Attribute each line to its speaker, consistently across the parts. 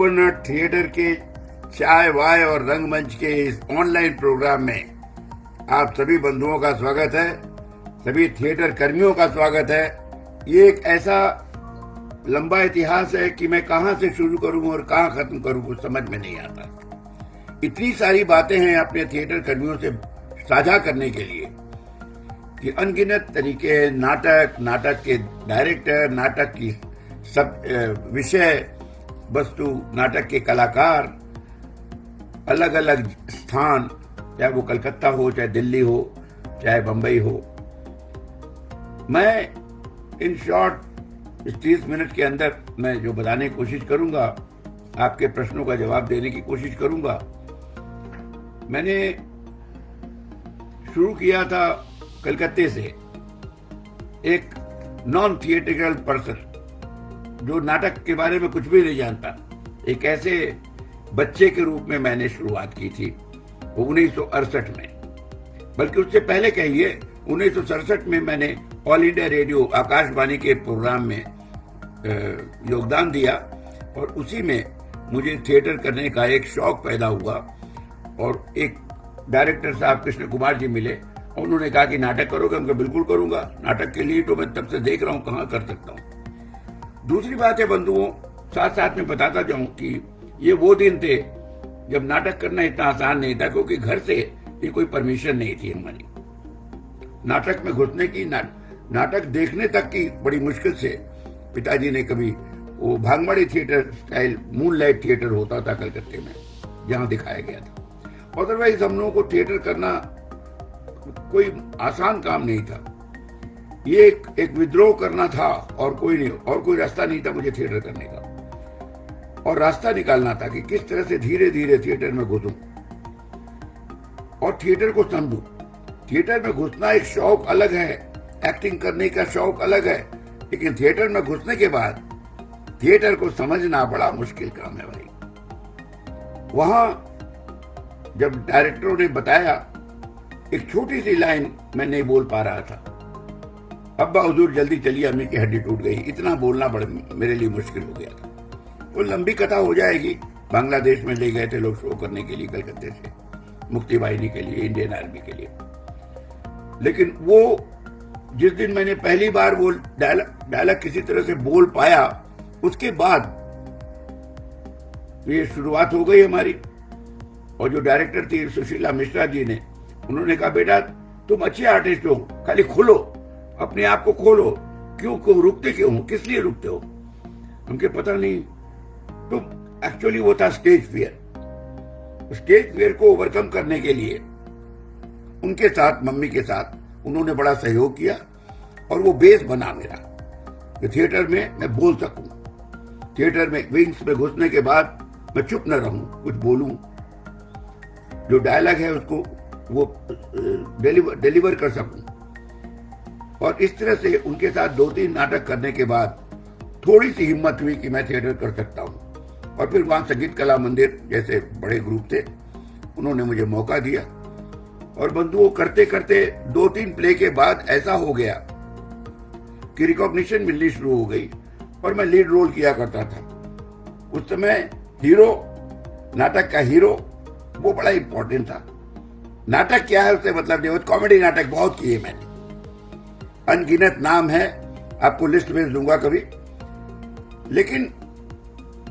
Speaker 1: Coconut theatre के चाय वाय और रंगमंच के इस ऑनलाइन प्रोग्राम में आप सभी बंधुओं का स्वागत है, सभी थिएटर कर्मियों का स्वागत है। ये एक ऐसा लंबा इतिहास है कि मैं कहां से शुरू करूं और कहां खत्म करूं कुछ समझ में नहीं आता। इतनी सारी बातें हैं अपने थिएटर कर्मियों से साझा करने के लिए कि अनगिनत तरीके, नाटक के डायरेक्टर, नाटक की सब विषय वस्तु, नाटक के कलाकार, अलग अलग स्थान, चाहे वो कलकत्ता हो, चाहे दिल्ली हो, चाहे बंबई हो। मैं इन शॉर्ट 30 मिनट के अंदर मैं जो बताने की कोशिश करूंगा, आपके प्रश्नों का जवाब देने की कोशिश करूंगा। मैंने शुरू किया था कलकत्ते से, एक नॉन थिएट्रिकल पर्सन जो नाटक के बारे में कुछ भी नहीं जानता, एक ऐसे बच्चे के रूप में मैंने शुरुआत की थी। वो 1968 में, बल्कि उससे पहले कहिए 1967 में मैंने ऑल इंडिया रेडियो आकाशवाणी के प्रोग्राम में योगदान दिया और उसी में मुझे थिएटर करने का एक शौक पैदा हुआ। और एक डायरेक्टर साहब कृष्ण कुमार जी मिले, उन्होंने कहा कि नाटक करोगे? हम कहा बिल्कुल करूंगा, नाटक के लिए तो मैं तब से देख रहा हूं कहां कर सकता हूं। दूसरी बात है बंधुओं, साथ साथ में बताता जाऊं कि ये वो दिन थे जब नाटक करना इतना आसान नहीं था, क्योंकि घर से ये कोई परमिशन नहीं थी हमारी नाटक में घुसने की, नाटक देखने तक की बड़ी मुश्किल से। पिताजी ने कभी वो भांगमड़ी थिएटर स्टाइल मूनलाइट थिएटर होता था कलकत्ते में, जहां दिखाया गया था। अदरवाइज हम लोगों को थिएटर करना कोई आसान काम नहीं था। ये एक विद्रोह करना था और कोई नहीं, और कोई रास्ता नहीं था मुझे थिएटर करने का। और रास्ता निकालना था कि किस तरह से धीरे धीरे थिएटर में घुसूं और थिएटर को समझूं। थिएटर में घुसना एक शौक अलग है, एक्टिंग करने का शौक अलग है, लेकिन थिएटर में घुसने के बाद थिएटर को समझना बड़ा मुश्किल काम है भाई। वहां जब डायरेक्टरों ने बताया, एक छोटी सी लाइन मैं नहीं बोल पा रहा था, अब्बा हुजूर जल्दी चलिए अम्मी की हड्डी टूट गई, इतना बोलना बड़ा मेरे लिए मुश्किल हो गया था। वो लंबी कथा हो जाएगी। बांग्लादेश में ले गए थे लोग शो करने के लिए कलकत्ते से, मुक्ति वाहिनी के लिए, इंडियन आर्मी के लिए। लेकिन वो जिस दिन मैंने पहली बार वो डायलॉग किसी तरह से बोल पाया, उसके बाद ये शुरुआत हो गई हमारी। और जो डायरेक्टर थी सुशीला मिश्रा जी ने, उन्होंने कहा बेटा तुम अच्छे आर्टिस्ट हो, खाली खुलो, अपने आप को खोलो, क्यों रुकते क्यों हो, किस लिए रुकते हो? हमके पता नहीं। तो एक्चुअली वो था स्टेज फियर। स्टेज फियर को ओवरकम करने के लिए उनके साथ, मम्मी के साथ उन्होंने बड़ा सहयोग किया और वो बेस बना मेरा कि थिएटर में मैं बोल सकूं। थिएटर में विंग्स में घुसने के बाद मैं चुप न रहूं, कुछ बोलूं, जो डायलॉग है उसको वो डिलीवर कर सकूं। और इस तरह से उनके साथ 2-3 नाटक करने के बाद थोड़ी सी हिम्मत हुई कि मैं थिएटर कर सकता हूं। और फिर वहां संगीत कला मंदिर जैसे बड़े ग्रुप थे, उन्होंने मुझे मौका दिया। और बंधुओं, करते करते 2-3 प्ले के बाद ऐसा हो गया कि रिकॉग्निशन मिलनी शुरू हो गई और मैं लीड रोल किया करता था। उस समय हीरो, नाटक का हीरो, वो बड़ा इंपॉर्टेंट था। नाटक क्या है उससे मतलब नहीं, कॉमेडी नाटक बहुत किए मैंने, अनगिनत नाम है, आपको लिस्ट भेज दूंगा कभी। लेकिन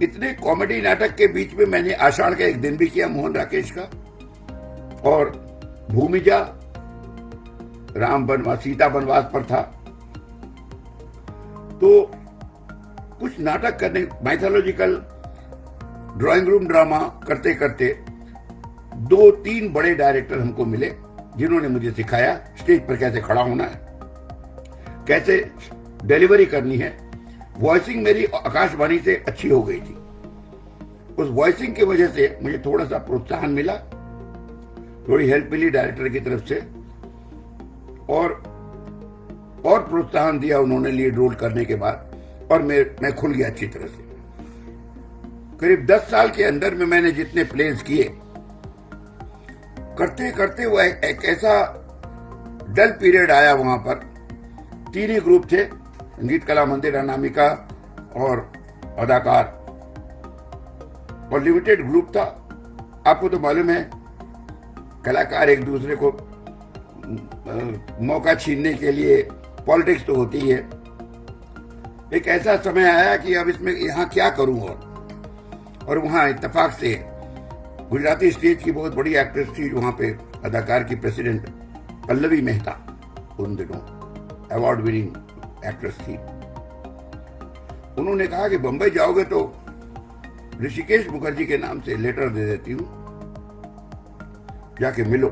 Speaker 1: इतने कॉमेडी नाटक के बीच में मैंने आषाढ़ का एक दिन भी किया मोहन राकेश का, और भूमिजा राम बनवास सीता बनवास पर था। तो कुछ नाटक करने, माइथोलॉजिकल ड्राइंग रूम ड्रामा करते करते 2-3 बड़े डायरेक्टर हमको मिले, जिन्होंने मुझे सिखाया स्टेज पर कैसे खड़ा होना है, कैसे डिलीवरी करनी है। वॉइसिंग मेरी आकाशवाणी से अच्छी हो गई थी। उस वॉइसिंग की वजह से मुझे थोड़ा सा प्रोत्साहन मिला, थोड़ी हेल्प मिली डायरेक्टर की तरफ से, और प्रोत्साहन दिया उन्होंने लीड रोल करने के बाद, और मैं खुल गया अच्छी तरह से। करीब 10 साल के अंदर में मैंने जितने प्लेस किए, करते करते वो एक ऐसा डल पीरियड आया। वहां पर 3 ही ग्रुप थे, संगीत कला मंदिर, अनामिका और अदाकार। और लिमिटेड ग्रुप था। आपको तो मालूम है कलाकार एक दूसरे को मौका छीनने के लिए पॉलिटिक्स तो होती है। एक ऐसा समय आया कि अब इसमें यहाँ क्या करूं, और वहां इत्तेफाक से गुजराती स्टेज की बहुत बड़ी एक्ट्रेस थी वहां पे अदाकार की प्रेसिडेंट पल्लवी मेहता, उन दिनों अवार्ड विनिंग एक्ट्रेस थी। उन्होंने कहा कि बंबई जाओगे तो ऋषिकेश मुखर्जी के नाम से लेटर दे देती हूं, जाके मिलो।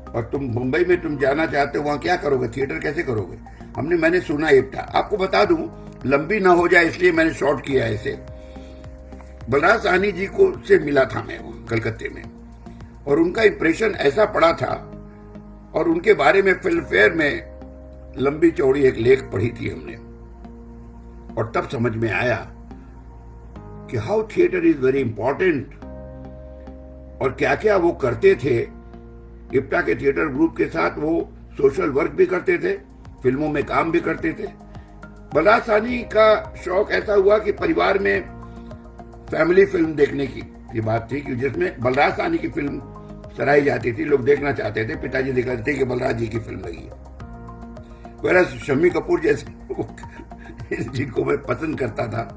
Speaker 1: और तुम मुंबई में तुम जाना चाहते हो, वहां क्या करोगे, थिएटर कैसे करोगे? मैंने सुना इप्टा। आपको बता दूं, लंबी ना हो जाए इसलिए मैंने शॉर्ट किया है इसे। बलराज साहनी जी को से मिला था मैं वहां कलकत्ते में, और उनका इंप्रेशन ऐसा पड़ा था, और उनके बारे में फिल्म फेयर में लंबी चौड़ी एक लेख पढ़ी थी हमने, और तब समझ में आया कि how theatre is very important, और क्या क्या वो करते थे। इप्टा के थिएटर ग्रुप के साथ वो सोशल वर्क भी करते थे, फिल्मों में काम भी करते थे। बलराज साहनी का शौक ऐसा हुआ कि परिवार में फैमिली फिल्म देखने की बात थी, कि जिसमें बलराज साहनी की फिल्म सराही जाती थी, लोग देखना चाहते थे। पिताजी दिखाते थे कि बलराज जी की फिल्म लगी है। वैसे शम्मी कपूर जैसे जिनको मैं पसंद करता था,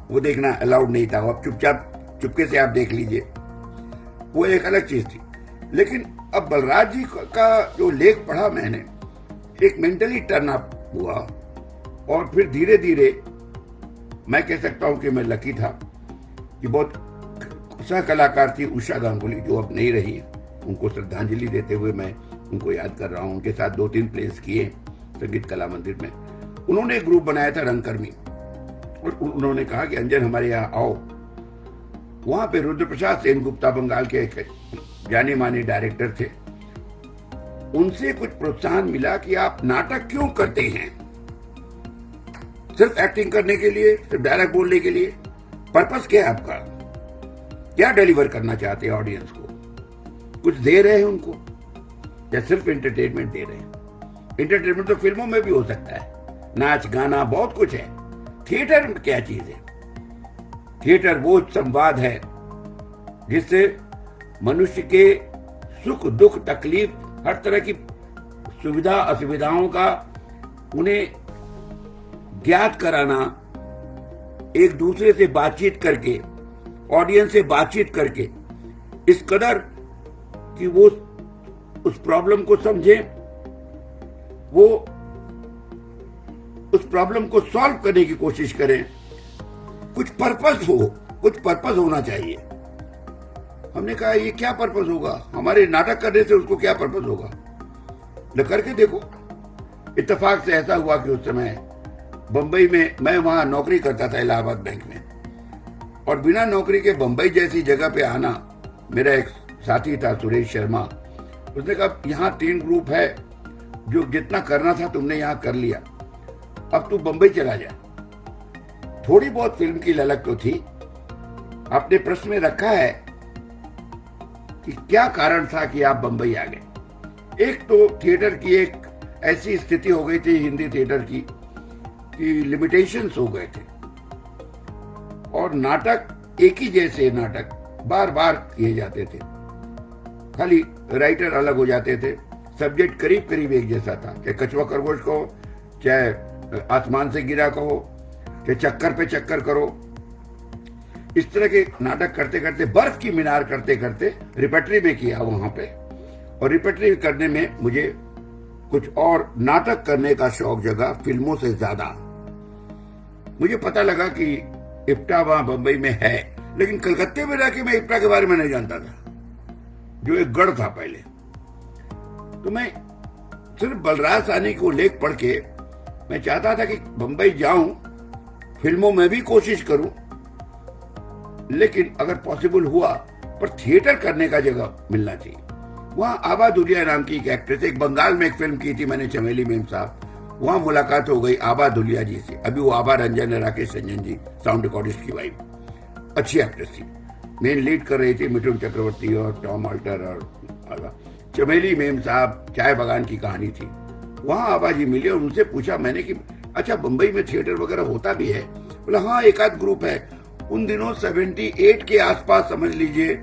Speaker 1: वो देखना अलाउड नहीं था। अब चुपके से आप देख लीजिए, वो एक अलग चीज थी। लेकिन अब बलराज जी का जो लेख पढ़ा मैंने, एक मेंटली टर्न अप हुआ, और फिर धीरे धीरे मैं कह सकता हूं कि मैं लकी था कि बहुत सह कलाकार थी उषा गांगुली, जो अब नहीं रही। उनको श्रद्धांजलि देते हुए मैं उनको याद कर रहा हूं। उनके साथ 2-3 प्लेस किए संगीत कला मंदिर में। उन्होंने एक ग्रुप बनाया था रंगकर्मी, और उन्होंने कहा कि अंजन हमारे यहाँ आओ। वहां पे रुद्रप्रसाद सेनगुप्ता बंगाल के एक जाने माने डायरेक्टर थे। उनसे कुछ प्रोत्साहन मिला कि आप नाटक क्यों करते हैं, सिर्फ एक्टिंग करने के लिए, सिर्फ डायरेक्ट बोलने के लिए? पर्पस क्या है आपका? क्या डिलीवर करना चाहते हैं ऑडियंस को? कुछ दे रहे हैं उनको, या सिर्फ एंटरटेनमेंट दे रहे हैं? एंटरटेनमेंट तो फिल्मों में भी हो सकता है, नाच गाना बहुत कुछ है। थिएटर में क्या चीज है? थिएटर वो संवाद है जिससे मनुष्य के सुख दुख तकलीफ, हर तरह की सुविधा असुविधाओं का उन्हें ज्ञात कराना, एक दूसरे से बातचीत करके, ऑडियंस से बातचीत करके, इस कदर कि वो उस प्रॉब्लम को समझे, वो उस प्रॉब्लम को सॉल्व करने की कोशिश करें। कुछ पर्पस हो, कुछ पर्पस होना चाहिए। हमने कहा ये क्या पर्पस होगा, हमारे नाटक करने से उसको क्या पर्पस होगा? न करके देखो। इत्तेफाक से ऐसा हुआ कि उस समय बंबई में, मैं वहां नौकरी करता था इलाहाबाद बैंक में, और बिना नौकरी के बंबई जैसी जगह पे आना, मेरा एक साथी था सुरेश शर्मा, उसने कहा यहाँ 3 ग्रुप है, जो जितना करना था तुमने यहाँ कर लिया, अब तू बंबई चला जा। थोड़ी बहुत फिल्म की ललक तो थी। आपने प्रश्न में रखा है कि क्या कारण था कि आप बंबई आ गए। एक तो थिएटर की एक ऐसी स्थिति हो गई थी हिंदी थिएटर की कि लिमिटेशंस हो गए थे, और नाटक एक ही जैसे नाटक बार बार किए जाते थे, खाली राइटर अलग हो जाते थे, सब्जेक्ट करीब करीब एक जैसा था। चाहे कछुआ खरगोश कहो, चाहे आसमान से गिरा कहो, चाहे चक्कर पे चक्कर करो, इस तरह के नाटक करते करते, बर्फ की मीनार करते करते रिपेटरी में किया वहां पे। और रिपेटरी करने में मुझे कुछ और नाटक करने का शौक जगा फिल्मों से ज्यादा। मुझे पता लगा कि इप्टा वहां बंबई में है, लेकिन कलकत्ते में रहकर मैं इप्टा के बारे में नहीं जानता था, जो एक गढ़ था पहले। तो मैं सिर्फ बलराज साहनी को लेख पढ़ के मैं चाहता था कि बंबई जाऊं, फिल्मों में भी कोशिश करूं, लेकिन अगर पॉसिबल हुआ पर थिएटर करने का जगह मिलना चाहिए। वहां आबा दुलिया नाम की एक एक्ट्रेस, एक बंगाल में एक फिल्म की थी मैंने, चमेली मेम साहब, वहां मुलाकात हो गई आबा दुलिया जी से। अभी वो आबा रंजन है, राकेश रंजन जी, साउंड रिकॉर्डिस्ट की वाइफ, अच्छी एक्ट्रेस थी। मेन लीड कर रही थी मिथुन चक्रवर्ती और टॉम अल्टर और चमेली मेम साहब, चाय बगान की कहानी थी। वहां आबा जी मिले और उनसे पूछा मैंने कि अच्छा बंबई में थिएटर वगैरह होता भी है? बोला हाँ, एक आध ग्रुप है। उन दिनों 78 के आसपास समझ लीजिए,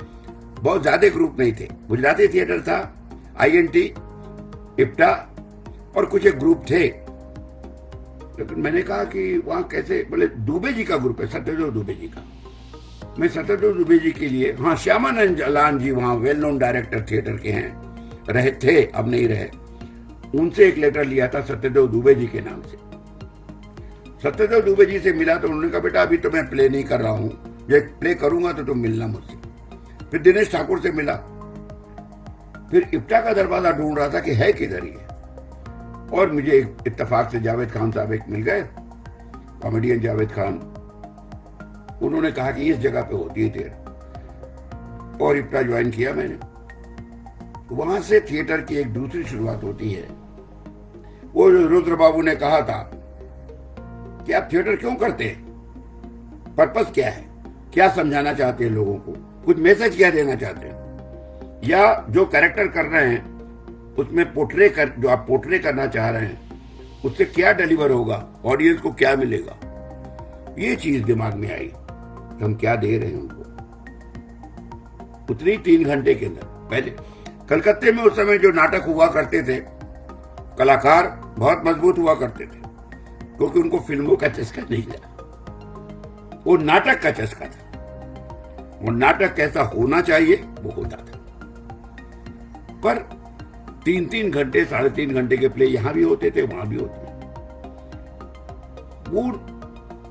Speaker 1: बहुत ज्यादा ग्रुप नहीं थे। गुजराती थिएटर था, INT, इप्टा और कुछ एक ग्रुप थे। लेकिन मैंने कहा कि वहां कैसे, बोले दुबे जी का ग्रुप है, सत्यदेव दुबे जी का। मैं सत्यदेव दुबे जी के लिए, हाँ श्यामानंद जालान जी वहां वेल नोन डायरेक्टर थिएटर के हैं, रहे थे, अब नहीं रहे। उनसे एक लेटर लिया था सत्यदेव दुबे जी के नाम से। सत्यदेव दुबे जी से मिला तो उन्होंने कहा बेटा अभी तो मैं प्ले नहीं कर रहा हूं, ये प्ले करूंगा तो तुम मिलना मुझसे। फिर दिनेश ठाकुर से मिला, फिर इप्टा का दरवाजा ढूंढ रहा था कि है किधर ये, और मुझे इत्तेफाक से जावेद खान साहब एक मिल गए, कॉमेडियन जावेद खान। उन्होंने कहा कि इस जगह पे होती है थिएटर, और इप्टा ज्वाइन किया मैंने। वहां से थिएटर की एक दूसरी शुरुआत होती है। वो रुद्र बाबू ने कहा था कि आप थिएटर क्यों करते हैं, पर्पस क्या है, क्या समझाना चाहते हैं लोगों को, कुछ मैसेज क्या देना चाहते हैं, या जो कैरेक्टर कर रहे हैं उसमें जो आप पोर्ट्रे करना चाह रहे हैं उससे क्या डिलीवर होगा, ऑडियंस को क्या मिलेगा। ये चीज दिमाग में आई, हम क्या दे रहे हैं उनको। उतनी 3 घंटे के अंदर, पहले कलकत्ते में उस समय जो नाटक हुआ करते थे, कलाकार बहुत मजबूत हुआ करते थे, क्योंकि उनको फिल्मों का चस्का नहीं था, वो नाटक का चस्का था, और नाटक कैसा होना चाहिए वो होता था। पर 3-3 घंटे, 3.5 घंटे के प्ले यहां भी होते थे, वहां भी होते थे।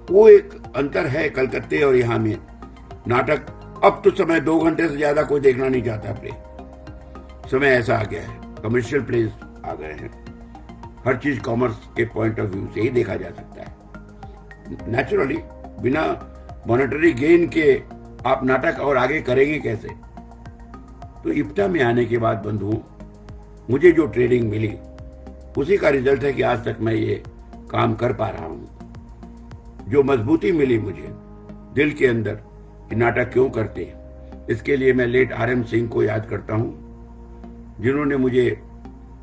Speaker 1: वो एक अंतर है कलकत्ते और यहां में। नाटक अब तो समय 2 घंटे से ज्यादा कोई देखना नहीं चाहता प्ले, समय ऐसा आ गया है, कमर्शियल प्लेस आ गए हैं, हर चीज कॉमर्स के पॉइंट ऑफ व्यू से ही देखा जा सकता है। नेचुरली बिना मॉनेटरी गेन के आप नाटक और आगे करेंगे कैसे। तो इप्टा में आने के बाद बंधुओं, मुझे जो ट्रेनिंग मिली उसी का रिजल्ट है कि आज तक मैं ये काम कर पा रहा हूं। जो मजबूती मिली मुझे दिल के अंदर कि नाटक क्यों करते हैं, इसके लिए मैं लेट RM सिंह को याद करता हूं, जिन्होंने मुझे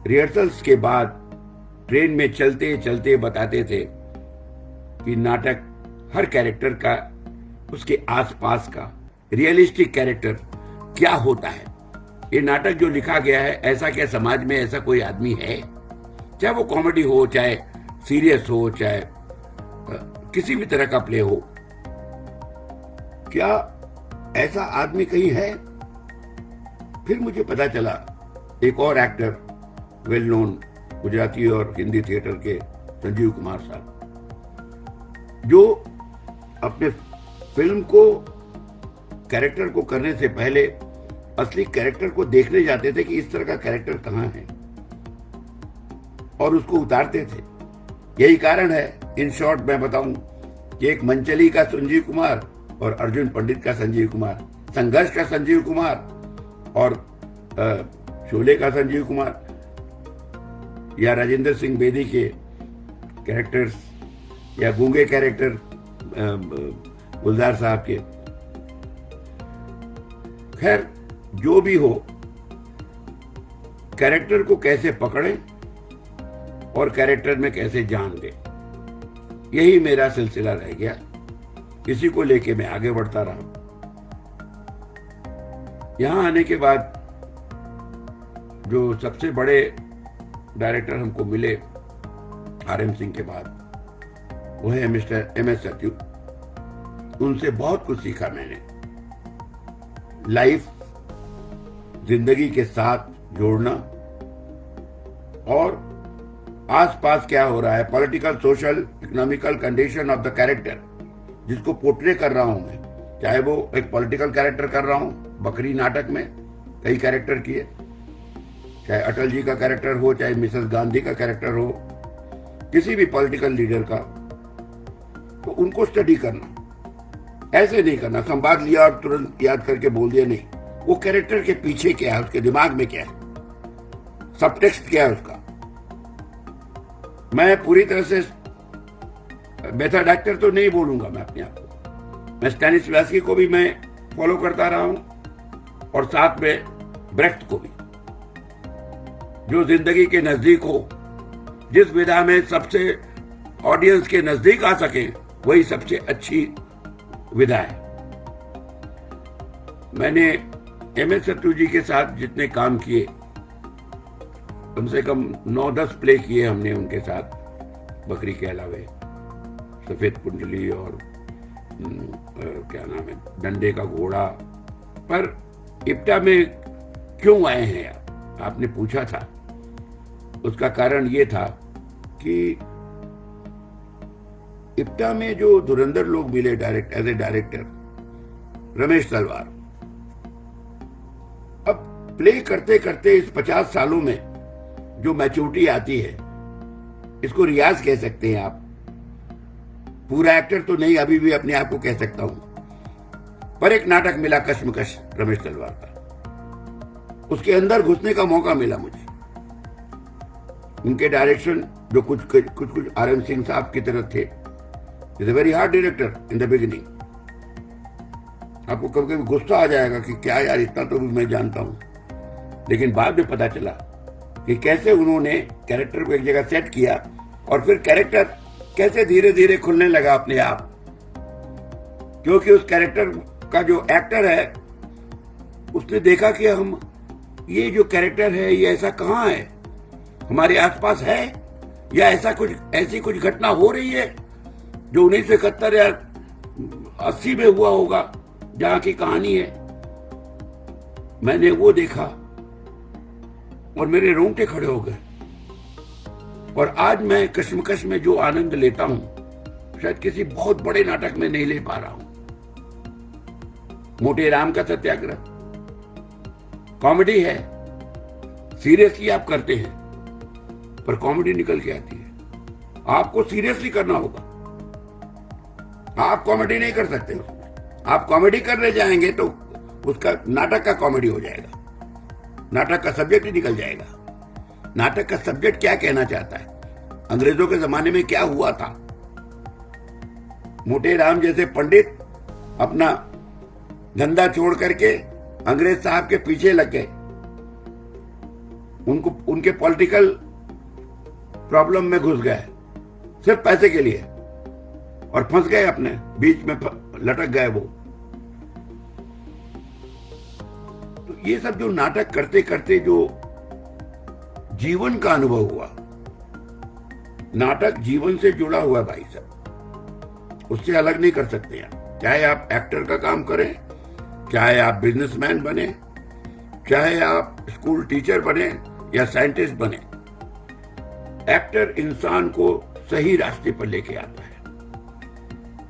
Speaker 1: रिहर्सल्स के बाद ट्रेन में चलते चलते बताते थे कि नाटक हर कैरेक्टर का, उसके आसपास का रियलिस्टिक कैरेक्टर क्या होता है। ये नाटक जो लिखा गया है, ऐसा क्या समाज में ऐसा कोई आदमी है, चाहे वो कॉमेडी हो, चाहे सीरियस हो, चाहे किसी भी तरह का प्ले हो, क्या ऐसा आदमी कहीं है। फिर मुझे पता चला एक और एक्टर, वेल नोन गुजराती और हिंदी थिएटर के संजीव कुमार साहब, जो अपने फिल्म को, कैरेक्टर को करने से पहले असली कैरेक्टर को देखने जाते थे कि इस तरह का कैरेक्टर कहां है, और उसको उतारते थे। यही कारण है, इन शॉर्ट मैं बताऊं, कि एक मंचली का संजीव कुमार और अर्जुन पंडित का संजीव कुमार, संघर्ष का संजीव कुमार और शोले का संजीव कुमार, या राजेंद्र सिंह बेदी के कैरेक्टर्स, या गूंगे कैरेक्टर गुलजार साहब के। खैर जो भी हो, कैरेक्टर को कैसे पकड़ें और कैरेक्टर में कैसे जान दें, यही मेरा सिलसिला रह गया। इसी को लेके मैं आगे बढ़ता रहा। यहां आने के बाद जो सबसे बड़े डायरेक्टर हमको मिले RM सिंह के बाद, वो है मिस्टर MS सत्यू। उनसे बहुत कुछ सीखा मैंने, लाइफ, जिंदगी के साथ जोड़ना, और आसपास क्या हो रहा है, political, social, economical condition of the character जिसको पोर्ट्रे कर रहा हूं मैं, चाहे वो एक पॉलिटिकल कैरेक्टर कर रहा हूं, बकरी नाटक में कई कैरेक्टर किए, चाहे अटल जी का कैरेक्टर हो, चाहे मिसेस गांधी का कैरेक्टर हो, किसी भी पॉलिटिकल लीडर का, तो उनको स्टडी करना, ऐसे नहीं करना संवाद लिया और तुरंत याद करके बोल दिया, नहीं, वो कैरेक्टर के पीछे क्या है, उसके दिमाग में क्या है, सबटेक्स्ट क्या है उसका। मैं पूरी तरह से मेथड एक्टर तो नहीं बोलूंगा मैं अपने आप को, मैं स्टैनिस्लॉवस्की को भी मैं फॉलो करता रहा हूं, और साथ में ब्रेख्ट को भी, जो जिंदगी के नजदीक हो, जिस विधा में सबसे ऑडियंस के नजदीक आ सके, वही सबसे अच्छी विधा है। मैंने MS सत्तू जी के साथ जितने काम किए, कम से कम 9-10 प्ले किए हमने उनके साथ, बकरी के अलावे सफेद कुंडली और क्या नाम है, डंडे का घोड़ा। पर इप्टा में क्यों आए हैं आपने पूछा था, उसका कारण ये था कि इप्टा में जो धुरंधर लोग मिले एज ए डायरेक्टर, रमेश तलवार, अब प्ले करते करते इस 50 सालों में जो मैच्योरिटी आती है, इसको रियाज कह सकते हैं आप। पूरा एक्टर तो नहीं, अभी भी अपने आप को कह सकता हूं, पर एक नाटक मिला कश्मकश रमेश तलवार का, उसके अंदर घुसने का मौका मिला मुझे। उनके डायरेक्शन जो कुछ RM सिंह साहब की तरह थे, is a very hard director in the beginning. आपको कभी कभी गुस्सा आ जाएगा कि क्या यार, इतना तो भी मैं जानता हूं, लेकिन बाद में पता चला कि कैसे उन्होंने कैरेक्टर को एक जगह सेट किया और फिर कैरेक्टर कैसे धीरे धीरे खुलने लगा अपने आप, क्योंकि उस कैरेक्टर का जो एक्टर है उसने देखा कि हम ये जो कैरेक्टर है ये ऐसा कहां है, हमारे आसपास है, या ऐसी कुछ घटना हो रही है जो 1971 या 80 में हुआ होगा, जहां की कहानी है। मैंने वो देखा और मेरे रोंगटे खड़े हो गए। और आज मैं कश्मकश में जो आनंद लेता हूं, शायद किसी बहुत बड़े नाटक में नहीं ले पा रहा हूं। मोटे राम का सत्याग्रह कॉमेडी है, सीरियसली आप करते हैं, पर कॉमेडी निकल के आती है। आपको सीरियसली करना होगा, आप कॉमेडी नहीं कर सकते उसमें। आप कॉमेडी करने जाएंगे तो उसका नाटक का कॉमेडी हो जाएगा, नाटक का सब्जेक्ट ही निकल जाएगा। नाटक का सब्जेक्ट क्या कहना चाहता है, अंग्रेजों के जमाने में क्या हुआ था। मोटे राम जैसे पंडित अपना धंधा छोड़ करके अंग्रेज साहब के पीछे लग गए, उनके पॉलिटिकल प्रॉब्लम में घुस गए सिर्फ पैसे के लिए, और फंस गए, अपने बीच में लटक गए वो। तो ये सब जो नाटक करते करते जो जीवन का अनुभव हुआ, नाटक जीवन से जुड़ा हुआ है भाई साहब, उससे अलग नहीं कर सकते आप। चाहे आप एक्टर का काम करें, चाहे आप बिजनेसमैन बने, चाहे आप स्कूल टीचर बने या साइंटिस्ट बने, एक्टर इंसान को सही रास्ते पर लेके आता है।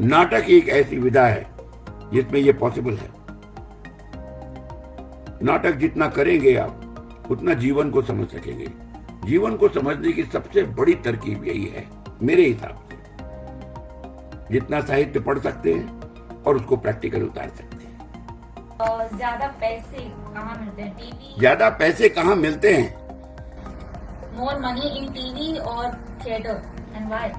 Speaker 1: नाटक एक ऐसी विधा है जिसमें यह पॉसिबल है। नाटक जितना करेंगे आप, उतना जीवन को समझ सकेंगे। जीवन को समझने की सबसे बड़ी तरकीब यही है मेरे हिसाब से। जितना साहित्य पढ़ सकते हैं और उसको प्रैक्टिकल उतार सकते हैं।
Speaker 2: ज्यादा पैसे कहाँ मिलते हैं? टीवी।
Speaker 1: ज्यादा पैसे कहाँ मिलते हैं?
Speaker 2: मोर मनी इन टीवी और थिएटर, एंड व्हाई?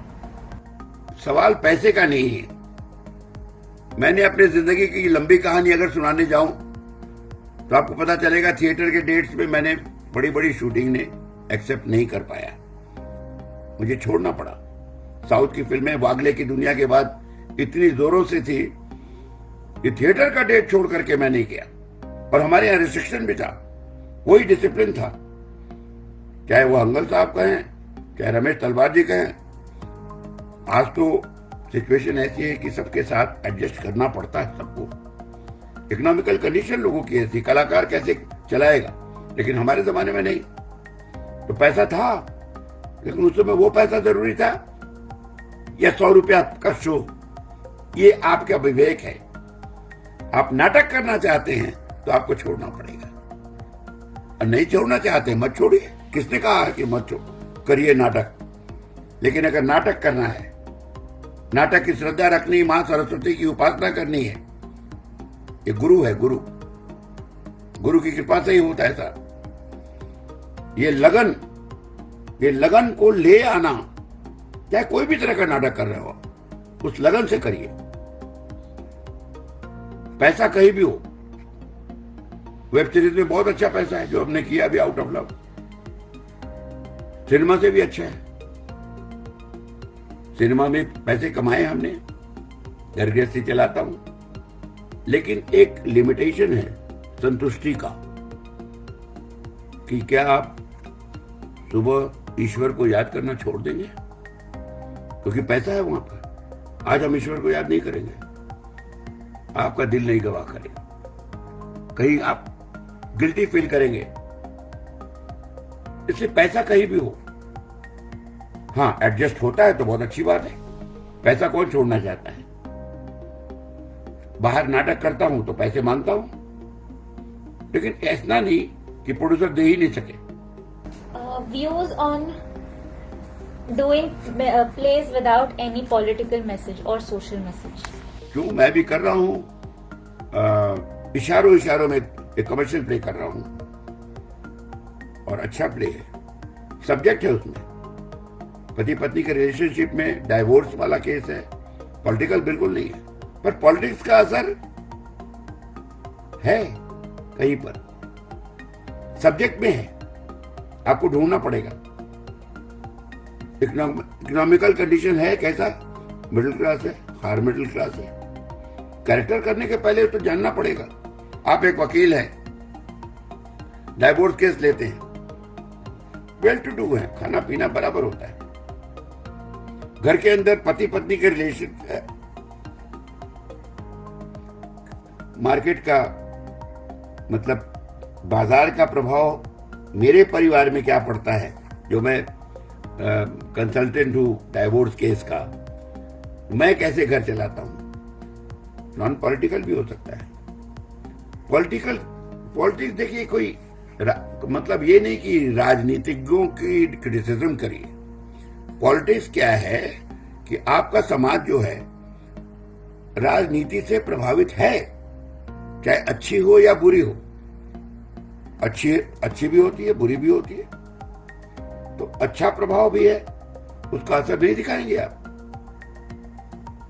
Speaker 1: सवाल पैसे का नहीं है। मैंने अपनी जिंदगी की लंबी कहानी अगर सुनाने जाऊं तो आपको पता चलेगा, थिएटर के डेट्स में मैंने बड़ी बड़ी शूटिंग ने एक्सेप्ट नहीं कर पाया, मुझे छोड़ना पड़ा। साउथ की फिल्में वागले की दुनिया के बाद इतनी जोरों से थी कि थिएटर का डेट छोड़ करके मैं नहीं गया। और हमारे यहाँ रिस्ट्रिक्शन भी था, वही डिसिप्लिन था, चाहे वो हंगल साहब कहें, चाहे रमेश तलवार जी कहें। आज तो सिचुएशन ऐसी है कि सबके साथ एडजस्ट करना पड़ता है सबको। इकोनॉमिकल कंडीशन लोगों की ऐसी, कलाकार कैसे चलाएगा, लेकिन हमारे जमाने में नहीं। तो पैसा था, लेकिन उस समय वो पैसा जरूरी था या 100 रुपया का शो, ये आपका विवेक है। आप नाटक करना चाहते हैं तो आपको छोड़ना पड़ेगा, और नहीं छोड़ना चाहते मत छोड़िए। किसने कहा है कि मत करिए नाटक? लेकिन अगर नाटक करना है, नाटक की श्रद्धा रखनी, मां सरस्वती की उपासना करनी है, ये गुरु है, गुरु की कृपा से ही होता है साहब। ये लगन को ले आना, चाहे कोई भी तरह का नाटक कर रहे हो, उस लगन से करिए। पैसा कहीं भी हो, वेब सीरीज में बहुत अच्छा पैसा है जो हमने किया अभी, आउट ऑफ लव। सिनेमा से भी अच्छा है, सिनेमा में पैसे कमाए हमने, घर गृहस्थी चलाता हूं, लेकिन एक लिमिटेशन है संतुष्टि का, कि क्या आप सुबह ईश्वर को याद करना छोड़ देंगे क्योंकि पैसा है वहां पर। आज हम ईश्वर को याद नहीं करेंगे, आपका दिल नहीं गवाह करेगा, कहीं आप गिल्टी फील करेंगे। इसलिए पैसा कहीं भी हो, हाँ एडजस्ट होता है तो बहुत अच्छी बात है, पैसा कौन छोड़ना चाहता है। बाहर नाटक करता हूं तो पैसे मांगता हूं, लेकिन ऐसा नहीं कि प्रोड्यूसर दे ही नहीं सके।
Speaker 2: Views on doing plays without any political message or social message.
Speaker 1: क्यों, मैं भी कर रहा हूं, इशारों इशारों में एक कमर्शियल प्ले कर रहा हूं और अच्छा प्ले है, सब्जेक्ट है उसमें, पति पत्नी के रिलेशनशिप में डाइवोर्स वाला केस है, पॉलिटिकल बिल्कुल नहीं है, पर पॉलिटिक्स का असर है कहीं पर, सब्जेक्ट में है, आपको ढूंढना पड़ेगा। इकोनॉमिकल कंडीशन है कैसा, मिडिल क्लास है, हायर मिडिल क्लास है। कैरेक्टर करने के पहले तो जानना पड़ेगा। आप एक वकील हैं, डाइवोर्स केस लेते हैं, वेल टू डू है, खाना पीना बराबर होता है, घर के अंदर पति पत्नी के रिलेशन है, मार्केट का मतलब बाजार का प्रभाव मेरे परिवार में क्या पड़ता है, जो मैं कंसल्टेंट हूं डाइवोर्स केस का, मैं कैसे घर चलाता हूं। नॉन पॉलिटिकल भी हो सकता है, पॉलिटिक्स देखिए कोई मतलब ये नहीं कि राजनीतिज्ञों की क्रिटिसिज्म करिए। पॉलिटिक्स क्या है कि आपका समाज जो है राजनीति से प्रभावित है, चाहे अच्छी हो या बुरी हो, अच्छी भी होती है, बुरी भी होती है, तो अच्छा प्रभाव भी है, उसका असर नहीं दिखाएंगे आप।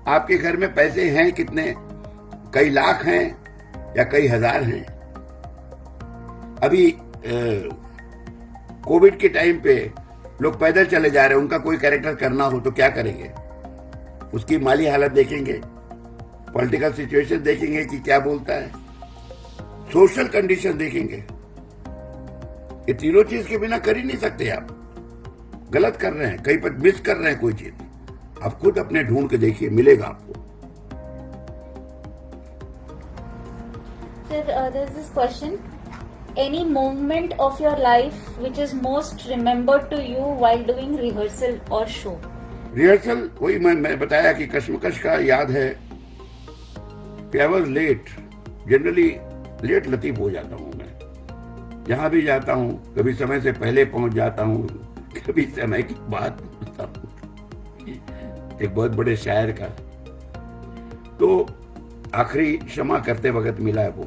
Speaker 1: आपके घर में पैसे हैं कितने, कई लाख हैं या कई हजार हैं। अभी कोविड के टाइम पे लोग पैदल चले जा रहे हैं, उनका कोई कैरेक्टर करना हो तो क्या करेंगे, उसकी माली हालत देखेंगे, पॉलिटिकल सिचुएशन देखेंगे कि क्या बोलता है, सोशल कंडीशन देखेंगे। ये तीनों चीज के बिना कर ही नहीं सकते। आप गलत कर रहे हैं, कहीं पर मिस कर रहे हैं कोई चीज, आप खुद अपने ढूंढ के देखिए, मिलेगा आपको।
Speaker 2: Sir, there's this question. Any moment of your life which is most remembered to you while doing rehearsal or show?
Speaker 1: Rehearsal वही मैं बताया कि कश्मकश का याद है कि I was late, generally late लतीफ हो जाता हूँ मैं, जहां भी जाता हूं, कभी समय से पहले पहुंच जाता हूं, कभी समय की बात पूछता हूं। एक बहुत बड़े शायर का तो आखिरी क्षमा करते वक्त मिला है वो,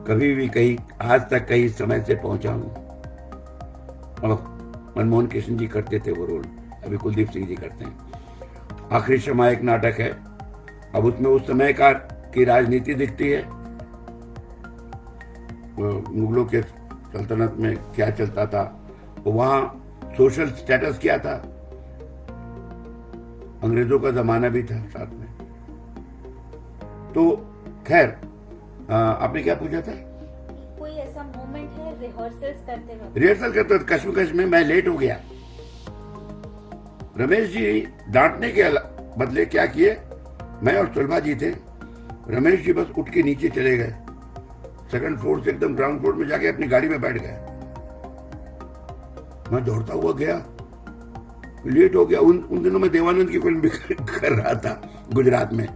Speaker 1: कभी भी कहीं आज तक कहीं समय से पहुंचा हूं। और मनमोहन कृष्ण जी करते थे वो रोल, अभी कुलदीप सिंह जी करते हैं। आखिरी क्षमा एक नाटक है, अब उसमें उस समय की राजनीति दिखती है, मुगलों के सल्तनत में क्या चलता था, वहां सोशल स्टेटस क्या था, अंग्रेजों का जमाना भी था साथ में। तो खैर आपने क्या पूछा था?
Speaker 2: कोई ऐसा मोमेंट है
Speaker 1: रिहर्सल करते वक्त कश्मकश में मैं लेट हो गया। रमेश जी डांटने के बदले क्या किए, मैं और सुलभा जी थे, रमेश जी बस उठ के नीचे चले गए, सेकंड फ्लोर से एकदम ग्राउंड फ्लोर में जाके अपनी गाड़ी में बैठ गए। मैं दौड़ता हुआ गया, लेट हो गया। उन दिनों में देवानंद की फिल्म भी कर रहा था गुजरात में,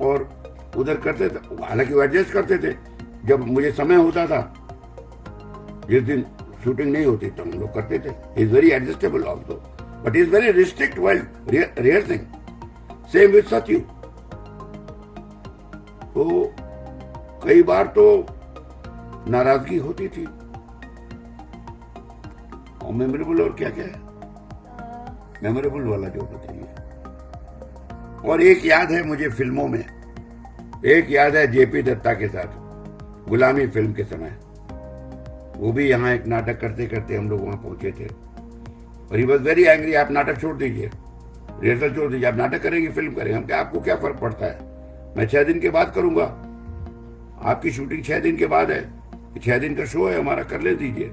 Speaker 1: और उधर करते थे, हालांकि वो एडजस्ट करते थे जब मुझे समय होता था, जिस दिन शूटिंग नहीं होती तो हम लोग करते थे। Is very adjustable also, but is very restrict world rehearsing. Same with Sathyu. तो कई बार तो नाराजगी होती थी, और मेमोरेबल और क्या क्या है, मेमोरेबल वाला जो बताइए। और एक याद है मुझे फिल्मों में, एक याद है जेपी दत्ता के साथ गुलामी फिल्म के समय, वो भी यहाँ एक नाटक करते करते हम लोग वहां पहुंचे थे, और ही वॉज वेरी एंग्री, आप नाटक छोड़ दीजिए, रिहर्सल छोड़ दीजिए, आप नाटक करेंगे फिल्म करेंगे। हम क्या, आपको क्या फर्क पड़ता है, मैं 6 दिन के बाद करूंगा, आपकी शूटिंग 6 दिन के बाद है, 6 दिन का शो है हमारा, कर ले दीजिए।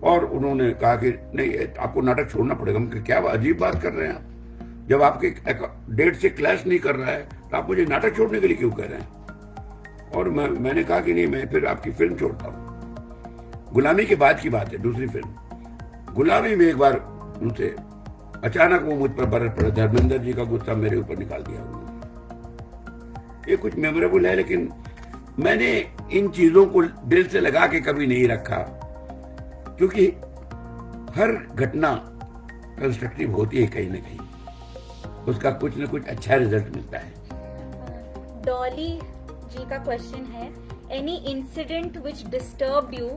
Speaker 1: और उन्होंने कहा कि नहीं, आपको नाटक छोड़ना पड़ेगा। हम क्या अजीब बात कर रहे हैं आप, जब आपके डेट से क्लैश नहीं कर रहा है तो आप मुझे नाटक छोड़ने के लिए क्यों कह रहे हैं? और मैंने कहा कि नहीं, मैं फिर आपकी फिल्म छोड़ता हूँ। गुलामी के बाद की बात है, दूसरी फिल्म गुलामी में एक बार उनसे अचानक वो मुझ पर बरस पड़े, धर्मेंद्र जी का गुस्सा मेरे ऊपर निकाल दिया उन्होंने। ये कुछ मेमोरेबल है, लेकिन मैंने इन चीजों को दिल से लगा के कभी नहीं रखा, क्योंकि हर घटना कंस्ट्रक्टिव होती है, कहीं ना कहीं उसका कुछ ना कुछ अच्छा रिजल्ट मिलता है।
Speaker 2: डॉली जी का क्वेश्चन है, any incident which disturb you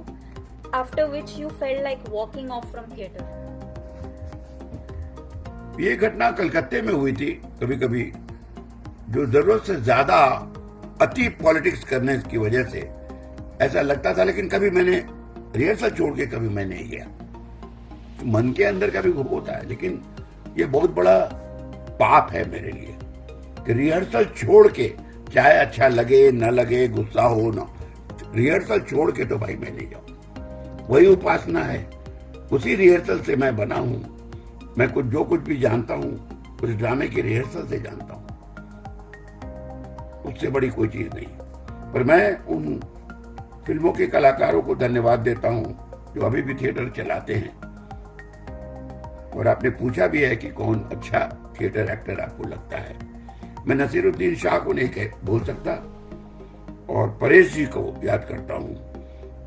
Speaker 2: after which you felt like walking of from theatre?
Speaker 1: ये घटना कलकत्ते में हुई थी। कभी कभी जो जरूरत से ज्यादा अति पॉलिटिक्स करने की वजह से ऐसा लगता था, लेकिन कभी मैंने रिहर्सल छोड़ के कभी मैं नहीं गया। तो मन के अंदर कभी होता है, लेकिन ये बहुत बड़ा पाप है मेरे लिए कि रिहर्सल छोड़ के, चाहे अच्छा लगे न लगे, गुस्सा हो ना, रिहर्सल छोड़ के तो भाई मैं नहीं जाऊं। वही उपासना है, उसी रिहर्सल से मैं बना हूं। मैं जो कुछ भी जानता हूं उस ड्रामे की रिहर्सल से जानता हूं, उससे बड़ी कोई चीज नहीं। पर मैं उन फिल्मों के कलाकारों को धन्यवाद देता हूं जो अभी भी थिएटर चलाते हैं। और आपने पूछा भी है कि कौन अच्छा थिएटर एक्टर आपको लगता है। मैं नसीरुद्दीन शाह को नहीं भूल सकता, और परेश जी को याद करता हूं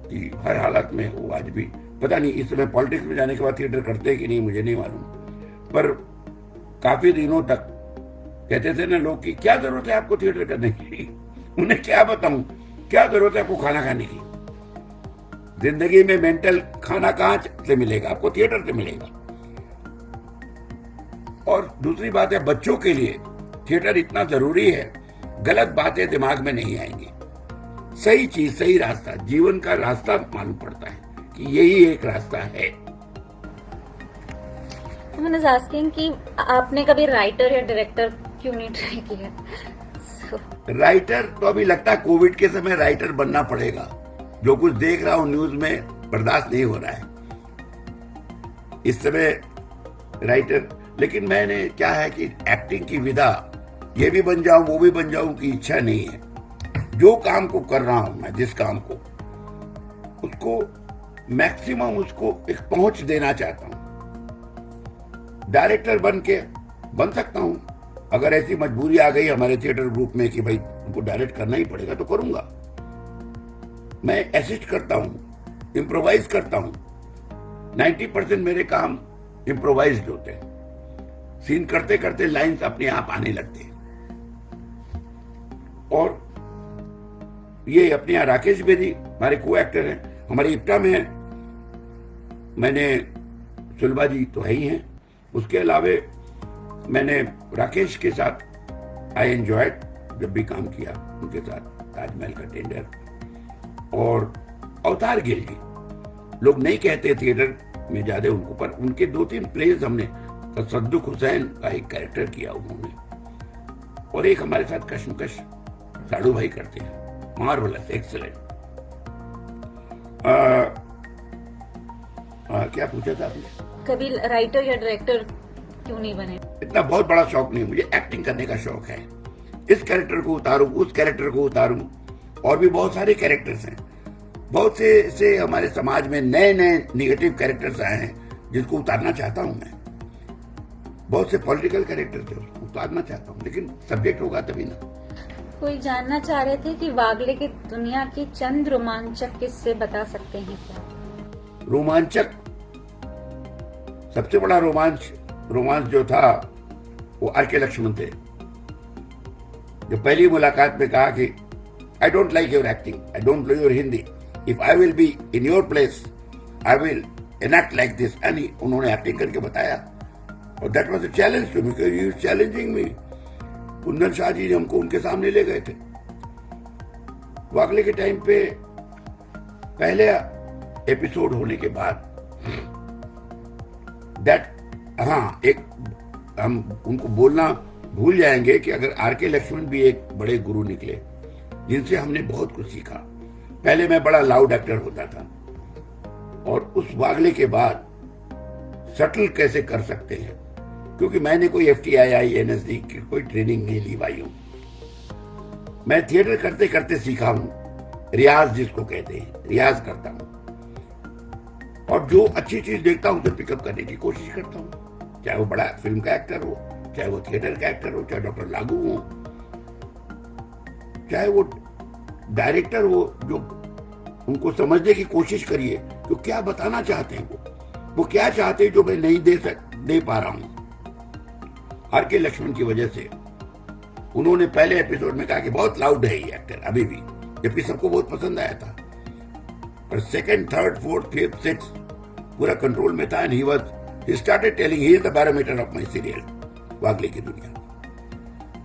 Speaker 1: कि हर हालत में वो आज भी, पता नहीं इस समय पॉलिटिक्स में जाने के बाद थिएटर करते हैं कि नहीं मुझे नहीं मालूम, पर काफी दिनों तक कहते थे ना लोग कि क्या जरूरत है आपको थिएटर करने की। उन्हें क्या बताऊं, क्या जरूरत है आपको खाना खाने की? जिंदगी में मेंटल खाना कहां से मिलेगा आपको? थिएटर से मिलेगा। और दूसरी बात है, बच्चों के लिए थिएटर इतना जरूरी है, गलत बातें दिमाग में नहीं आएंगी, सही चीज, सही रास्ता, जीवन का रास्ता मालूम पड़ता है कि यही एक रास्ता है।
Speaker 2: Someone is asking कि आपने कभी राइटर या डायरेक्टर क्यों नहीं ट्राई किया?
Speaker 1: राइटर तो अभी लगता है कोविड के समय राइटर बनना पड़ेगा। जो कुछ देख रहा हूं न्यूज में बर्दाश्त नहीं हो रहा है इस समय राइटर। लेकिन मैंने क्या है कि एक्टिंग की विधा ये भी बन जाऊं वो भी बन जाऊं की इच्छा नहीं है। जो काम को कर रहा हूं मैं, जिस काम को, उसको मैक्सिमम उसको एक पहुंच देना चाहता हूं। डायरेक्टर बन सकता हूं, अगर ऐसी मजबूरी आ गई हमारे थिएटर ग्रुप में कि भाई उनको डायरेक्ट करना ही पड़ेगा तो करूंगा। मैं असिस्ट करता हूं, इम्प्रोवाइज करता हूं। 90% मेरे काम इम्प्रोवाइज्ड होते हैं। सीन करते करते लाइंस अपने आप आने लगते हैं। और ये अपने यहाँ राकेश बेदी हमारे को एक्टर हैं, हमारी इप्टा में है, मैंने सुलभा जी तो है ही हैं। उसके अलावे मैंने राकेश के साथ आई एंजॉयड जब भी काम किया उनके साथ, ताजमहल का टेंडर और अवतार गिल जी। लोग नहीं कहते थिएटर में ज्यादा उनको, पर उनके 2-3 प्लेज हमने, तसद्दुक हुसैन का एक कैरेक्टर किया उन्होंने, और एक हमारे साथ कश्मकश साड़ू भाई करते हैं, मार्वलस, एक्सीलेंट। क्या पूछा था आपने?
Speaker 2: कभी राइटर या डायरेक्टर क्यों नहीं बने?
Speaker 1: इतना बहुत बड़ा शौक नहीं, मुझे एक्टिंग करने का शौक है। इस कैरेक्टर को उतारूं, उस कैरेक्टर को उतारूं, और भी बहुत सारे कैरेक्टर्स हैं। बहुत से हमारे समाज में नए निगेटिव कैरेक्टर्स आए हैं जिसको उतारना चाहता हूं मैं। बहुत से पॉलिटिकल कैरेक्टर्स हैं, उसको उतारना चाहता हूं, लेकिन सब्जेक्ट होगा तभी ना।
Speaker 2: कोई जानना चाह रहे थे कि वागले की दुनिया की चंद रोमांचक किस्से बता सकते हैं क्या?
Speaker 1: रोमांचक, सबसे बड़ा रोमांच जो था वो आर.के. लक्ष्मण थे, जो पहली मुलाकात में कहा कि I don't like your acting, I don't like your Hindi, if I will be in your place I will enact like this। And उन्होंने एक्टिंग करके बताया, और that was a challenge to me, because he was challenging me. Kundan Shah ji ने हमको उनके सामने ले गए थे। वागले के टाइम पे पहले एपिसोड होने के बाद एक हम उनको बोलना भूल जाएंगे कि अगर आर के लक्ष्मण भी एक बड़े गुरु निकले जिनसे हमने बहुत कुछ सीखा। पहले मैं बड़ा लाउड एक्टर होता था और उस वागले के बाद सटल कैसे कर सकते हैं, क्योंकि मैंने कोई FTII NSD की कोई ट्रेनिंग नहीं ली भाइयों। मैं थिएटर करते करते सीखा हूं, रियाज जिसको कहते हैं, रियाज करता हूं और जो अच्छी चीज देखता हूं उसे पिकअप करने की कोशिश करता हूं, चाहे वो बड़ा फिल्म का एक्टर हो, चाहे वो थिएटर का एक्टर हो, चाहे डॉक्टर लागू हो, चाहे वो डायरेक्टर हो, जो उनको समझने की कोशिश करिए तो क्या बताना चाहते हैं वो क्या चाहते हैं जो मैं नहीं दे पा रहा हूं। आर के लक्ष्मण की वजह से उन्होंने पहले एपिसोड में कहा कि बहुत लाउड है ये एक्टर अभी भी, जबकि सबको बहुत पसंद आया था, पर second, third, fourth, fifth, six पूरा कंट्रोल में था। And he started telling he is the barometer of my serial Wagle की दुनिया।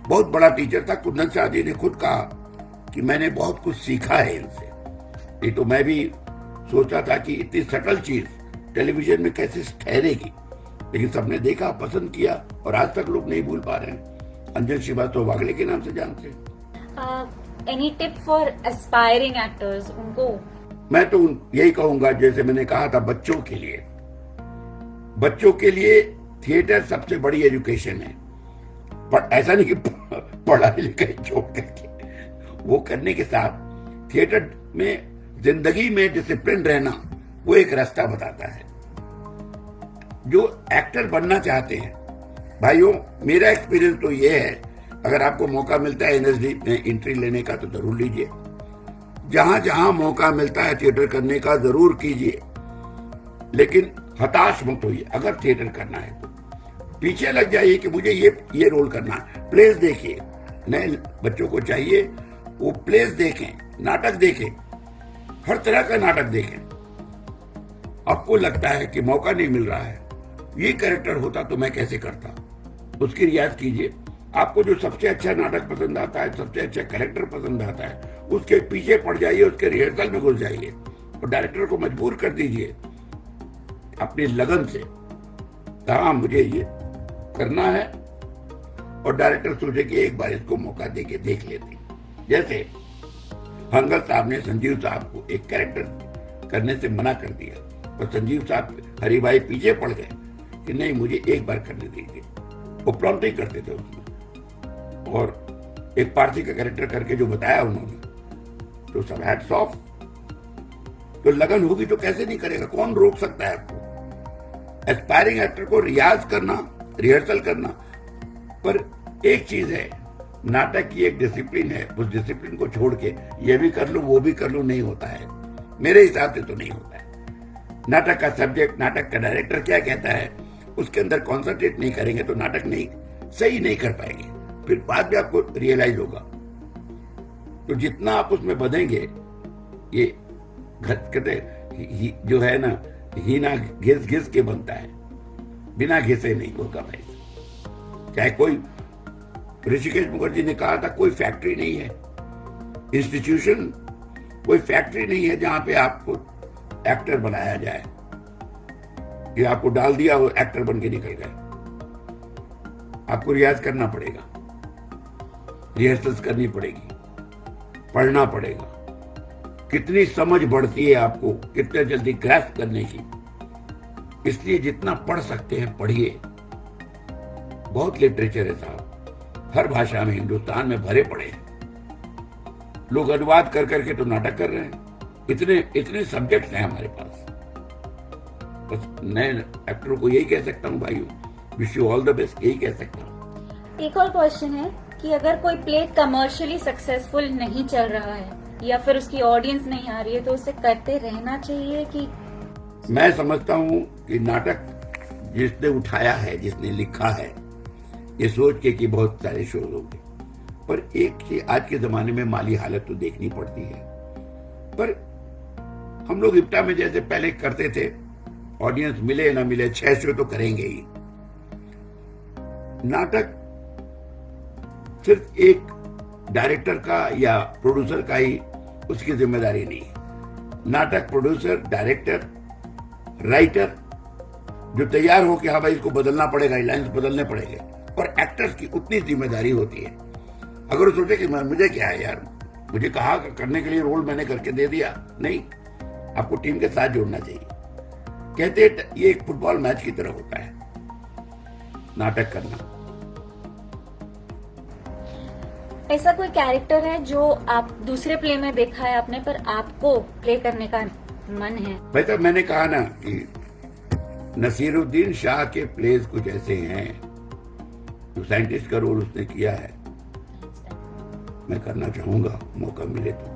Speaker 1: बहुत बड़ा टीचर था। कुंदन शाह जी ने खुद कहा कि मैंने बहुत कुछ सीखा है इनसे। ये तो मैं भी सोचा था कि इतनी सटल चीज टेलीविजन में कैसे ठहरेगी, लेकिन सबने देखा, पसंद किया और आज तक लोग नहीं भूल पा रहे हैं। अंजन श्रीवास्तव वागले के नाम से जानते हैं।
Speaker 2: Any tip for aspiring actors उनको?
Speaker 1: मैं तो यही कहूंगा, जैसे मैंने कहा था, बच्चों के लिए थिएटर सबसे बड़ी एजुकेशन है। पर ऐसा नहीं कि पढ़ाई लिखाई छोड़ करके, वो करने के साथ थिएटर में जिंदगी में डिसिप्लिन रहना वो एक रास्ता बताता है। जो एक्टर बनना चाहते हैं भाइयों, मेरा एक्सपीरियंस तो ये है, अगर आपको मौका मिलता है NSD में एंट्री लेने का तो जरूर लीजिए। जहां जहां मौका मिलता है थिएटर करने का जरूर कीजिए, लेकिन हताश मत होइए। अगर थिएटर करना है तो पीछे लग जाइए कि मुझे ये रोल करना है। प्लेस देखिए, नए बच्चों को चाहिए वो प्लेस देखें, नाटक देखें, हर तरह का नाटक देखें। आपको लगता है कि मौका नहीं मिल रहा है, ये कैरेक्टर होता तो मैं कैसे करता, उसकी रियाज कीजिए। आपको जो सबसे अच्छा नाटक पसंद आता है, सबसे अच्छा कैरेक्टर पसंद आता है, उसके पीछे पड़ जाइए, उसके रिहर्सल में घुस जाइए और डायरेक्टर को मजबूर कर दीजिए अपनी लगन से, हाँ मुझे ये करना है, और डायरेक्टर सोचे कि एक बार इसको मौका देके देख लेते हैं। जैसे हंगल साहब ने संजीव साहब को एक कैरेक्टर करने से मना कर दिया, और संजीव साहब हरि भाई पीछे पड़ गए कि नहीं मुझे एक बार करने दीजिए। वो प्रॉम्प्टिंग करते थे उसमें, और एक पारसी का कैरेक्टर करके जो बताया उन्होंने, तो सब हैट्स ऑफ। तो लगन होगी तो कैसे नहीं करेगा, कौन रोक सकता है आपको। एस्पायरिंग एक्टर को रियाज करना, रिहर्सल करना, पर एक चीज है, नाटक की एक डिसिप्लिन है, उस डिसिप्लिन को छोड़ के ये भी कर लूं वो भी कर लूं नहीं होता है, मेरे हिसाब से तो नहीं होता है। नाटक का सब्जेक्ट, नाटक का डायरेक्टर क्या कहता है, उसके अंदर कॉन्सेंट्रेट नहीं करेंगे तो नाटक नहीं सही नहीं कर पाएंगे, फिर बाद में आपको रियलाइज होगा। तो जितना आप उसमें बधेंगे, ये कहते जो है ना, हीना घिस घिस के बनता है, बिना घिसे नहीं होगा भाई। चाहे कोई, ऋषिकेश मुखर्जी ने कहा था, कोई फैक्ट्री नहीं है, इंस्टीट्यूशन कोई फैक्ट्री नहीं है जहां पे आपको एक्टर बनाया जाए, ये आपको डाल दिया वो एक्टर बन के निकल गए। आपको रियाज करना पड़ेगा, रिहर्सल्स करनी पड़ेगी, पढ़ना पड़ेगा। कितनी समझ बढ़ती है आपको, कितने जल्दी ग्रैस्प करने की। इसलिए जितना पढ़ सकते हैं पढ़िए। बहुत लिटरेचर है साहब, हर भाषा में हिंदुस्तान में भरे पड़े हैं। लोग अनुवाद कर करके तो नाटक कर रहे हैं। इतने सब्जेक्ट्स हैं हमारे पास। बस नए एक्टरों को यही कह सकता हूँ भाइयों, wish you all the best, यही कह सकता हूँ।
Speaker 2: एक और क्वेश्चन है कि अगर कोई प्ले कमर्शियली सक्सेसफुल नहीं चल रहा है या फिर उसकी ऑडियंस नहीं आ रही है, तो उसे करते रहना चाहिए कि?
Speaker 1: मैं समझता हूँ कि नाटक जिसने उठाया है, जिसने लिखा है, ये सोच के कि बहुत सारे शोज होंगे, पर एक ही आज के जमाने में माली हालत तो देखनी पड़ती है। पर हम लोग इप्टा में जैसे पहले करते थे, ऑडियंस मिले ना मिले 6 शो तो करेंगे ही। नाटक सिर्फ एक डायरेक्टर का या प्रोड्यूसर का ही उसकी जिम्मेदारी नहीं है। नाटक प्रोड्यूसर, डायरेक्टर, राइटर जो तैयार हो कि हाँ भाई इसको बदलना पड़ेगा, लाइन्स बदलने पड़ेंगे, और एक्टर्स की उतनी जिम्मेदारी होती है। अगर वो सोचे कि मुझे क्या है यार, मुझे कहा करने के लिए रोल मैंने करके दे दिया, नहीं, आपको टीम के साथ जोड़ना चाहिए। कहते हैं ये एक फुटबॉल मैच की तरह होता है नाटक करना।
Speaker 2: ऐसा कोई कैरेक्टर है जो आप दूसरे प्ले में देखा है आपने पर आपको प्ले करने का मन है?
Speaker 1: भाई साहब, मैंने कहा ना कि नसीरुद्दीन शाह के प्लेस कुछ ऐसे हैं, जो साइंटिस्ट का रोल उसने किया है, मैं करना चाहूंगा, मौका मिले तो।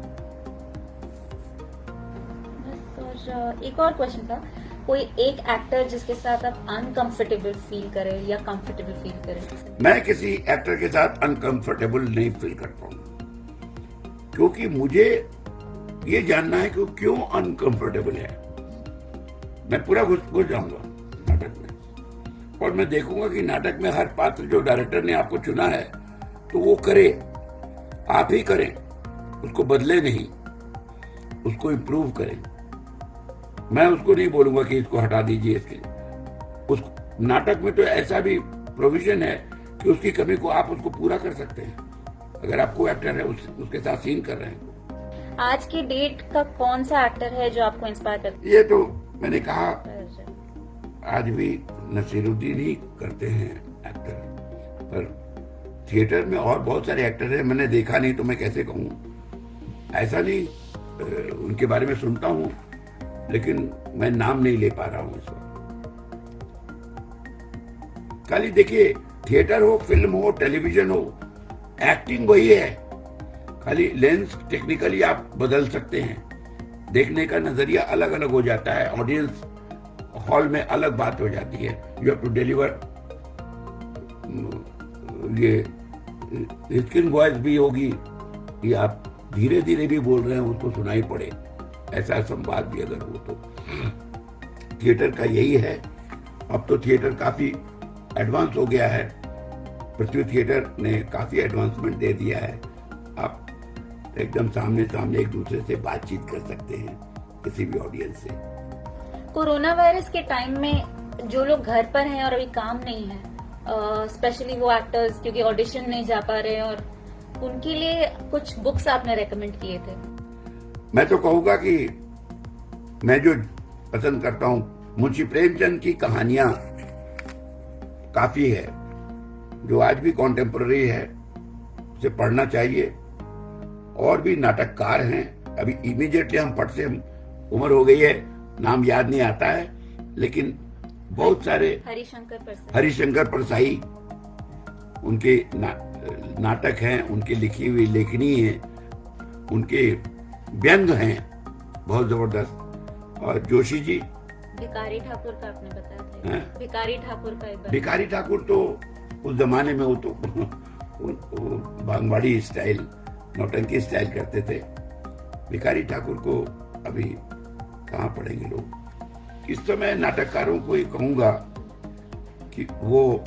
Speaker 2: बस, और एक और क्वेश्चन था, कोई एक एक्टर जिसके साथ आप अनकंफर्टेबल फील करें या कंफर्टेबल फील करें?
Speaker 1: मैं किसी एक्टर के साथ अनकंफर्टेबल नहीं फील करता हूं, क्योंकि मुझे ये जानना है कि वो क्यों अनकंफर्टेबल है। मैं पूरा घुस जाऊंगा नाटक में, और मैं देखूंगा कि नाटक में हर पात्र जो डायरेक्टर ने आपको चुना है तो वो करे, आप ही करें, उसको बदले नहीं, उसको इम्प्रूव करें। मैं उसको नहीं बोलूंगा कि इसको हटा दीजिए, इसके उस नाटक में तो ऐसा भी प्रोविजन है कि उसकी कमी को आप उसको पूरा कर सकते हैं, अगर आपको एक्टर है उसके साथ सीन कर रहे हैं।
Speaker 2: आज की डेट का कौन सा एक्टर है जो आपको इंस्पायर करता है?
Speaker 1: ये तो मैंने कहा, आज भी नसीरुद्दीन ही करते हैं एक्टर, पर थिएटर में और बहुत सारे एक्टर हैं, मैंने देखा नहीं तो मैं कैसे कहूँ। ऐसा नहीं, उनके बारे में सुनता हूँ लेकिन मैं नाम नहीं ले पा रहा हूँ इस वक्त। खाली देखिए, थिएटर हो, फिल्म हो, टेलीविजन हो, एक्टिंग वही है, खाली लेंस टेक्निकली आप बदल सकते हैं, देखने का नजरिया अलग अलग हो जाता है, ऑडियंस हॉल में अलग बात हो जाती है। यू हैव टू डिलीवर, ये स्क्रीन वॉइस भी होगी कि आप धीरे धीरे भी बोल रहे हैं, उसको सुनाई पड़े, ऐसा संवाद भी अगर हो तो। थिएटर का यही है। अब तो थिएटर काफी एडवांस हो गया है, पृथ्वी थिएटर ने काफी एडवांसमेंट दे दिया है, आप एकदम सामने सामने एक दूसरे से बातचीत कर सकते हैं किसी भी ऑडियंस से।
Speaker 2: कोरोना वायरस के टाइम में जो लोग घर पर हैं और अभी काम नहीं है, स्पेशली वो एक्टर्स क्योंकि ऑडिशन नहीं जा पा रहे, और उनके लिए कुछ बुक्स आपने रेकमेंड किए थे।
Speaker 1: मैं तो कहूंगा कि मैं जो पसंद करता हूं, मुंशी प्रेमचंद की कहानियां काफी है, जो आज भी कॉन्टेम्पररी है, उसे पढ़ना चाहिए। और भी नाटककार हैं, अभी इमीडिएटली हम फट से, उम्र हो गई है, नाम याद नहीं आता है, लेकिन बहुत सारे, हरिशंकर परसाई, उनके नाटक हैं, उनकी लिखी हुई लेखनी है, उनके व्यंग हैं बहुत जबरदस्त। और जोशी जी,
Speaker 2: भिखारी ठाकुर का आपने बताया था, भिखारी ठाकुर का एक बार। भिखारी
Speaker 1: ठाकुर तो उस जमाने में वो तो बांगवाड़ी स्टाइल, नौटंकी स्टाइल करते थे। भिखारी ठाकुर को अभी कहाँ पढ़ेंगे लोग। इस समय नाटककारों को ये कहूंगा कि वो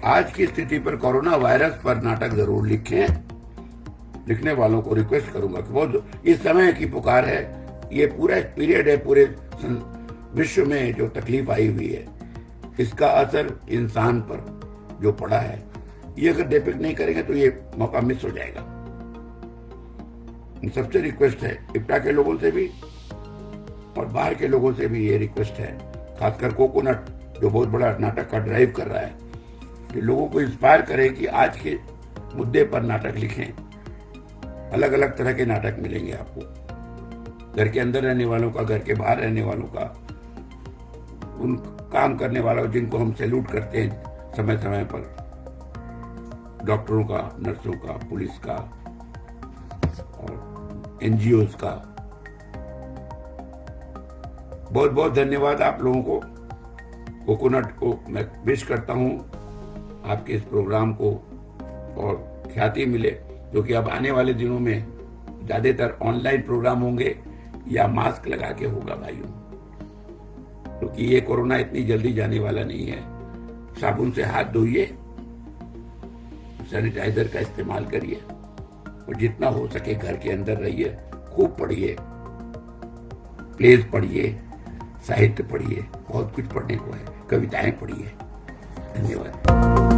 Speaker 1: आज की स्थिति पर, कोरोना वायरस पर नाटक जरूर लिखें। लिखने वालों को रिक्वेस्ट करूंगा कि वो, इस समय की पुकार है, ये पूरा एक पीरियड है, पूरे विश्व में जो तकलीफ आई हुई है, इसका असर इंसान पर जो पड़ा है, ये अगर डिपिक्ट नहीं करेंगे तो ये मौका मिस हो जाएगा। सबसे रिक्वेस्ट है, इप्टा के लोगों से भी और बाहर के लोगों से भी ये रिक्वेस्ट है, खासकर कोकोनट जो बहुत बड़ा नाटक का ड्राइव कर रहा है, कि लोगों को इंस्पायर करें कि आज के मुद्दे पर नाटक लिखें। अलग अलग तरह के नाटक मिलेंगे आपको, घर के अंदर रहने वालों का, घर के बाहर रहने वालों का, उन काम करने वालों जिनको हम सैल्यूट करते हैं समय समय पर, डॉक्टरों का, नर्सों का, पुलिस का और एनजीओज का। बहुत बहुत धन्यवाद आप लोगों को। कोकोनट को मैं विश करता हूं आपके इस प्रोग्राम को और ख्याति मिले, क्योंकि अब आने वाले दिनों में ज्यादातर ऑनलाइन प्रोग्राम होंगे या मास्क लगा के होगा भाइयों, क्योंकि ये कोरोना इतनी जल्दी जाने वाला नहीं है। साबुन से हाथ धोइए, सैनिटाइजर का इस्तेमाल करिए और जितना हो सके घर के अंदर रहिए। खूब पढ़िए, प्लेस पढ़िए, साहित्य पढ़िए, बहुत कुछ पढ़ने को है, कविताएं पढ़िए। धन्यवाद।